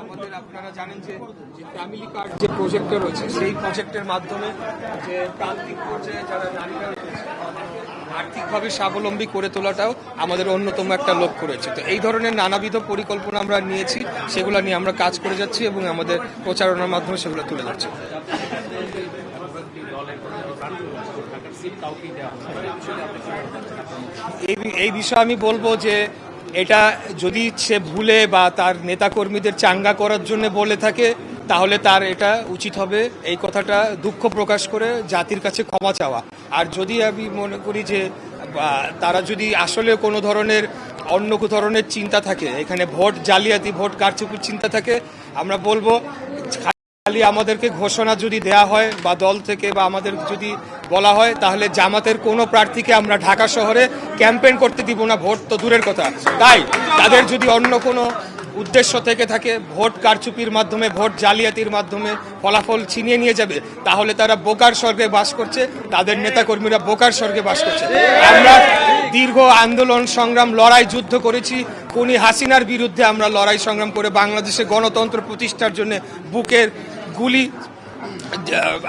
আমাদের আপনারা জানেন যে ফ্যামিলি কার্ড যে প্রজেক্টটা রয়েছে সেই প্রজেক্টের মাধ্যমে যে প্রান্তিক পর্যায়ে যারা নারীরা রয়েছে আর্থিকভাবে স্বাবলম্বী করে তোলাটাও আমাদের অন্যতম একটা লক্ষ্য রয়েছে। তো এই ধরনের নানাবিধ পরিকল্পনা আমরা নিয়েছি, সেগুলো নিয়ে আমরা কাজ করে যাচ্ছি এবং আমাদের প্রচারণার মাধ্যমে সেগুলো তুলে যাচ্ছি। এই বিষয়ে আমি বলবো যে এটা যদি সে ভুলে বা তার নেতাকর্মীদের চাঙ্গা করার জন্য বলে থাকে তাহলে তার এটা উচিত হবে এই কথাটা দুঃখ প্রকাশ করে জাতির কাছে ক্ষমা চাওয়া। আর যদি আমি মনে করি যে তারা যদি আসলে কোনো ধরনের অন্য ধরনের চিন্তা থাকে, এখানে ভোট জালিয়াতি ভোট কারচুপির চিন্তা থাকে, আমরা বলবো খালি আমাদেরকে ঘোষণা যদি দেয়া হয় বা দল থেকে বা আমাদের যদি বলা হয় তাহলে জামাতের কোনো প্রার্থীকে আমরা ঢাকা শহরে ক্যাম্পেইন করতে দিব না, ভোট তো দূরের কথা। তাই তাদের যদি অন্য কোনো উদ্দেশ্য থেকে থাকে, ভোট কারচুপির মাধ্যমে ভোট জালিয়াতির মাধ্যমে ফলাফল ছিনিয়ে নিয়ে যাবে, তাহলে তারা বোকার স্বর্গে বাস করছে, তাদের নেতাকর্মীরা বোকার স্বর্গে বাস করছে। আমরা দীর্ঘ আন্দোলন সংগ্রাম লড়াই যুদ্ধ করেছি, খুনি হাসিনার বিরুদ্ধে আমরা লড়াই সংগ্রাম করে বাংলাদেশে গণতন্ত্র প্রতিষ্ঠার জন্য বুকের গুলি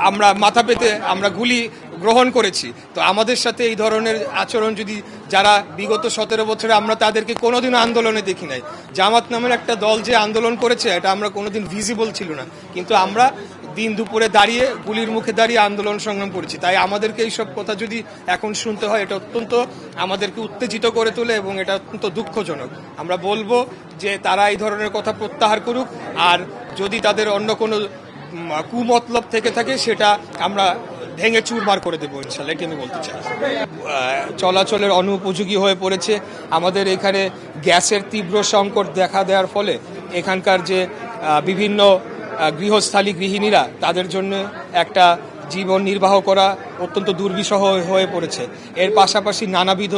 আমরা মাথা পেতে আমরা গুলি গ্রহণ করেছি। তো আমাদের সাথে এই ধরনের আচরণ যদি যারা বিগত 17 বছরে আমরা তাদেরকে কোনোদিনও আন্দোলনে দেখি নাই। জামাত নামের একটা দল যে আন্দোলন করেছে এটা আমরা কোনোদিন ভিজিবল ছিল না, কিন্তু আমরা দিন দুপুরে দাঁড়িয়ে গুলির মুখে দাঁড়িয়ে আন্দোলন সংগ্রাম করেছি। তাই আমাদেরকে এইসব কথা যদি এখন শুনতে হয় এটা অত্যন্ত আমাদেরকে উত্তেজিত করে তোলে এবং এটা অত্যন্ত দুঃখজনক। আমরা বলবো যে তারা এই ধরনের কথা প্রত্যাহার করুক, আর যদি তাদের অন্য কোনো কুমতলব থেকে থাকে সেটা আমরা ভেঙে চুরমার করে দেবো ইনশাল্লাহ, এটি আমি বলতে চাই। চলাচলের অনুপযোগী হয়ে পড়েছে। আমাদের এখানে গ্যাসের তীব্র সংকট দেখা দেওয়ার ফলে এখানকার যে বিভিন্ন গৃহস্থালী গৃহিণীরা তাদের জন্য একটা জীবন নির্বাহ করা অত্যন্ত দুর্বিষহ হয়ে পড়েছে। এর পাশাপাশি নানাবিধ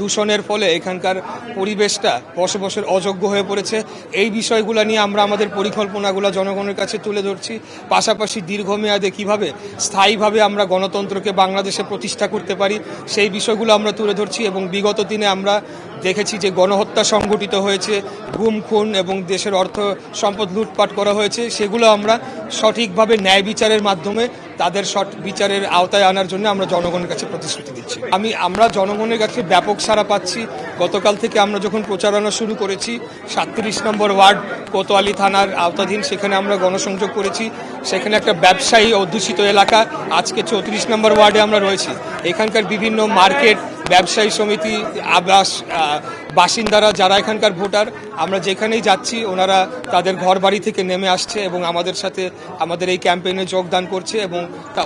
দূষণের ফলে এখানকার পরিবেশটা বসবাসের অযোগ্য হয়ে পড়েছে। এই বিষয়গুলো নিয়ে আমরা আমাদের পরিকল্পনাগুলো জনগণের কাছে তুলে ধরছি। পাশাপাশি দীর্ঘমেয়াদে কিভাবে স্থায়ীভাবে আমরা গণতন্ত্রকে বাংলাদেশে প্রতিষ্ঠা করতে পারি সেই বিষয়গুলো আমরা তুলে ধরছি। এবং বিগত দিনে আমরা দেখেছি যে গণহত্যা সংঘটিত হয়েছে, গুম খুন এবং দেশের অর্থ সম্পদ লুটপাট করা হয়েছে, সেগুলো আমরা সঠিকভাবে ন্যায় বিচারের মাধ্যমে তাদের বিচারের আওতায় আনার জন্য আমরা জনগণের কাছে প্রতিশ্রুতি দিচ্ছি। আমরা জনগণের কাছে ব্যাপক সাড়া পাচ্ছি। গতকাল থেকে আমরা যখন প্রচারণা শুরু করেছি 37 নম্বর ওয়ার্ড কোতোয়ালি থানার আওতাধীন, সেখানে আমরা গণসংযোগ করেছি। সেখানে একটা ব্যবসায়ী অধ্যুষিত এলাকা, আজকে 34 নম্বর ওয়ার্ডে আমরা রয়েছি। এখানকার বিভিন্ন মার্কেট, ব্যবসায়ী সমিতি, আবাস বাসিন্দারা যারা এখানকার ভোটার, আমরা যেখানেই যাচ্ছি ওনারা তাদের ঘর বাড়ি থেকে নেমে আসছে এবং আমাদের সাথে আমাদের এই ক্যাম্পেইনে যোগদান করছে এবং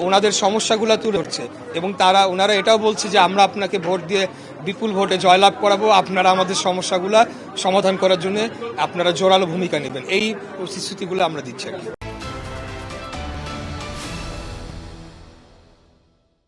ওনাদের সমস্যাগুলো তুলে ধরছে। এবং ওনারা এটাও বলছে যে আমরা আপনাকে ভোট দিয়ে বিপুল ভোটে জয়লাভ করাবো, আপনারা আমাদের সমস্যাগুলো সমাধান করার জন্য আপনারা জোরালো ভূমিকা নেবেন। এই প্রতিশ্রুতিগুলো আমরা দিচ্ছি।